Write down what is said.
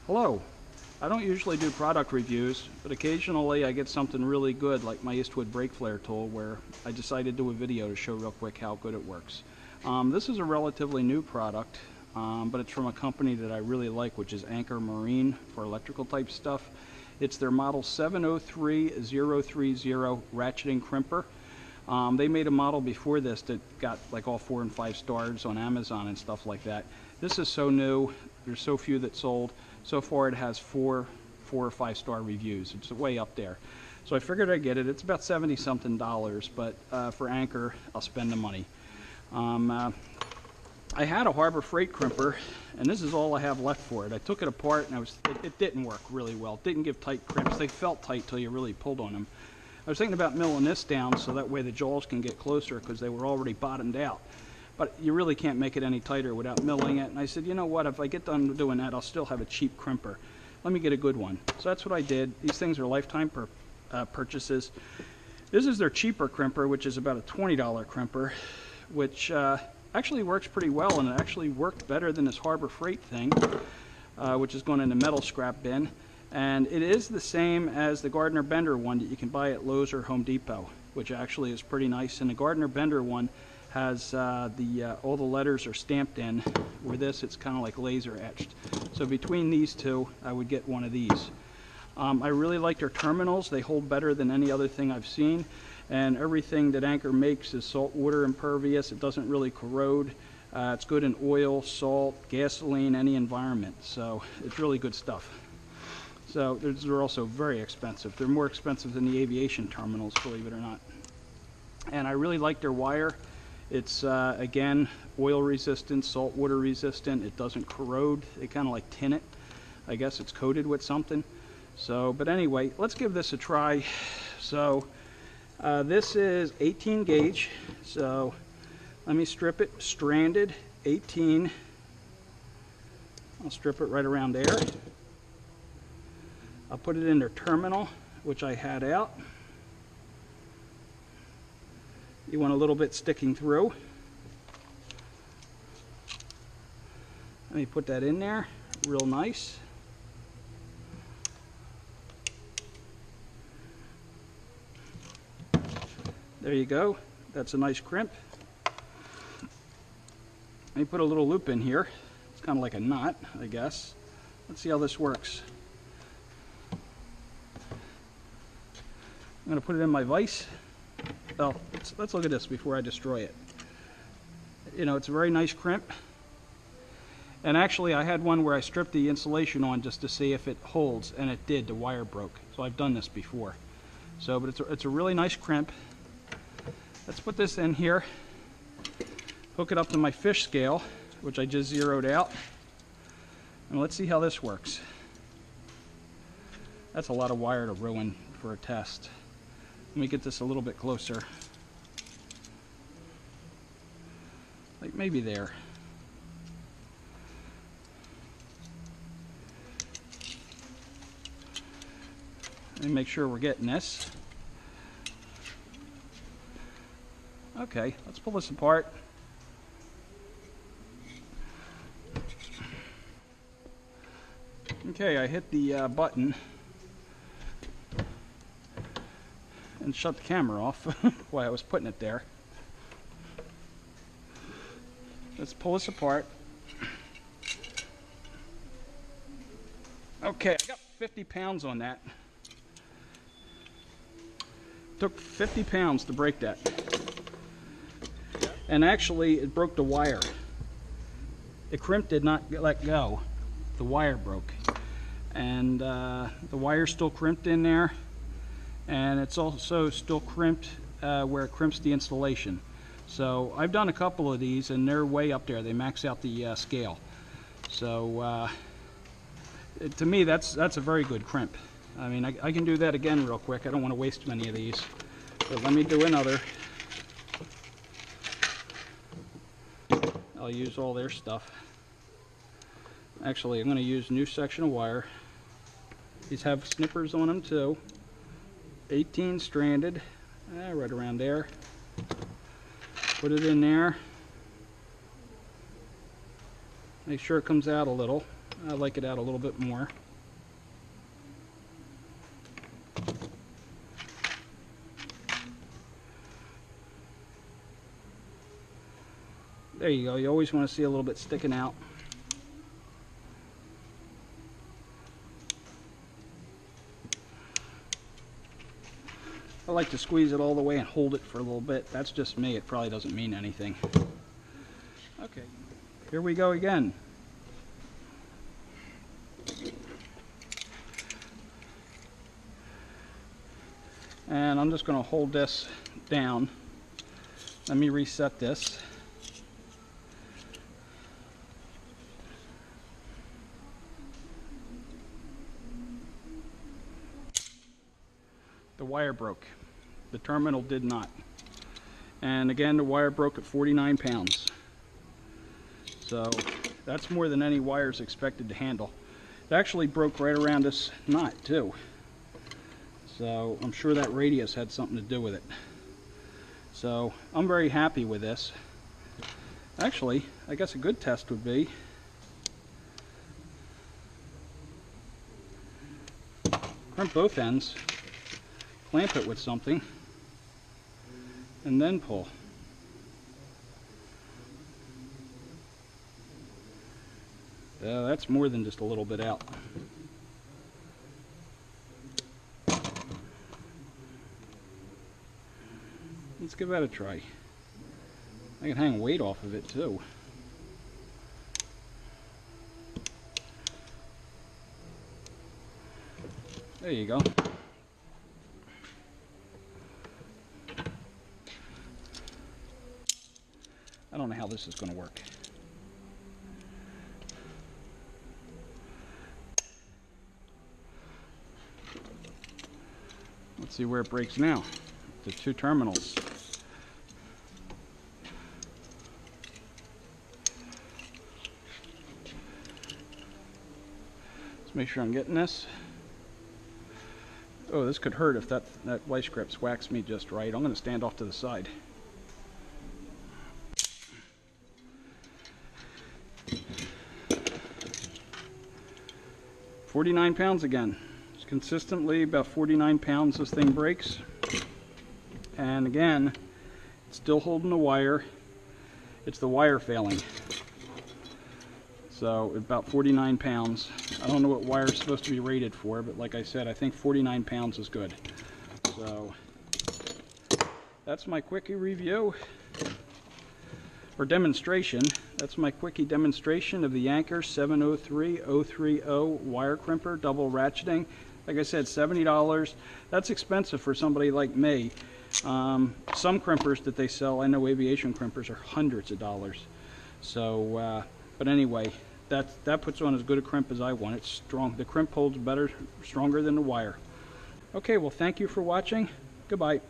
Hello. I don't usually do product reviews, but occasionally I get something really good like my Eastwood brake flare tool where I decided to do a video to show real quick how good it works. This is a relatively new product, but it's from a company that I really like, which is Ancor Marine for electrical type stuff. It's their model 703030 ratcheting crimper. They made a model before this that got like all 4 and 5 stars on Amazon and stuff like that. This is so new, there's so few that sold. So far it has 4 or 5 star reviews. It's way up there. So I figured I'd get it. It's about $70 something, but for Ancor, I'll spend the money. I had a Harbor Freight crimper, and this is all I have left for it. I took it apart, and it didn't work really well. It didn't give tight crimps. They felt tight till you really pulled on them. I was thinking about milling this down so that way the jaws can get closer because they were already bottomed out. But you really can't make it any tighter without milling it. And I said, you know what, if I get done doing that, I'll still have a cheap crimper. Let me get a good one. So that's what I did. These things are lifetime purchases. This is their cheaper crimper, which is about a $20 crimper, which actually works pretty well, and it actually worked better than this Harbor Freight thing, which is going in the metal scrap bin. And it is the same as the Gardner Bender one that you can buy at Lowe's or Home Depot, which actually is pretty nice. And the Gardner Bender one has all the letters are stamped in, where this it's kind of like laser etched. So between these two, I would get one of these. I really like their terminals. They hold better than any other thing I've seen, and everything that Ancor makes is salt water impervious. It doesn't really corrode. It's good in oil, salt, gasoline, any environment. So it's really good stuff. So they're also very expensive. They're more expensive than the aviation terminals, believe it or not. And I really like their wire. It's, again, oil resistant, salt water resistant. It doesn't corrode. They kind of like tin it. I guess it's coated with something. So, but anyway, let's give this a try. So, this is 18 gauge. So, let me strip it. Stranded, 18. I'll strip it right around there. I'll put it in their terminal, which I had out. You want a little bit sticking through. Let me put that in there, real nice. There you go. That's a nice crimp. Let me put a little loop in here. It's kind of like a knot, I guess. Let's see how this works. I'm going to put it in my vise. Oh, let's look at this before I destroy it. You know, it's a very nice crimp. And actually, I had one where I stripped the insulation on just to see if it holds, and it did. The wire broke. So I've done this before. So, but it's a really nice crimp. Let's put this in here. Hook it up to my fish scale, which I just zeroed out. And let's see how this works. That's a lot of wire to ruin for a test. Let me get this a little bit closer. Like maybe there. Let me make sure we're getting this. Okay, let's pull this apart. Okay, I hit the button and shut the camera off while I was putting it there. Let's pull this apart. Okay, I got 50 pounds on that. Took 50 pounds to break that. And actually, it broke the wire. The crimp did not let go. The wire broke. And the wire's still crimped in there. And it's also still crimped where it crimps the installation. So I've done a couple of these, and they're way up there. They max out the scale. So to me, that's a very good crimp. I mean, I can do that again real quick. I don't want to waste many of these. But let me do another. I'll use all their stuff. Actually, I'm going to use a new section of wire. These have snippers on them too. 18 stranded, right around there. Put it in there. Make sure it comes out a little. I like it out a little bit more. There you go. You always want to see a little bit sticking out. I like to squeeze it all the way and hold it for a little bit. That's just me. It probably doesn't mean anything. Okay, here we go again. And I'm just going to hold this down. Let me reset this. The wire broke. The terminal did not. And again, the wire broke at 49 pounds. So that's more than any wire is expected to handle. It actually broke right around this knot too. So I'm sure that radius had something to do with it. So I'm very happy with this. Actually, I guess a good test would be crimp both ends, clamp it with something, and then pull. That's more than just a little bit out. Let's give that a try. I can hang weight off of it too. There you go. I don't know how this is going to work. Let's see where it breaks now. The two terminals. Let's make sure I'm getting this. Oh, this could hurt if that vice grip's waxed me just right. I'm going to stand off to the side. £49 again. It's consistently about 49 pounds this thing breaks. And again, it's still holding the wire. It's the wire failing. So about 49 pounds. I don't know what wire is supposed to be rated for, but like I said, I think 49 pounds is good. So that's my quickie review, or demonstration. That's my quickie demonstration of the Ancor 703030 wire crimper, double ratcheting. Like I said, $70. That's expensive for somebody like me. Some crimpers that they sell, I know aviation crimpers, are hundreds of dollars. So, but anyway, that puts on as good a crimp as I want. It's strong. The crimp holds better, stronger than the wire. Okay, well, thank you for watching. Goodbye.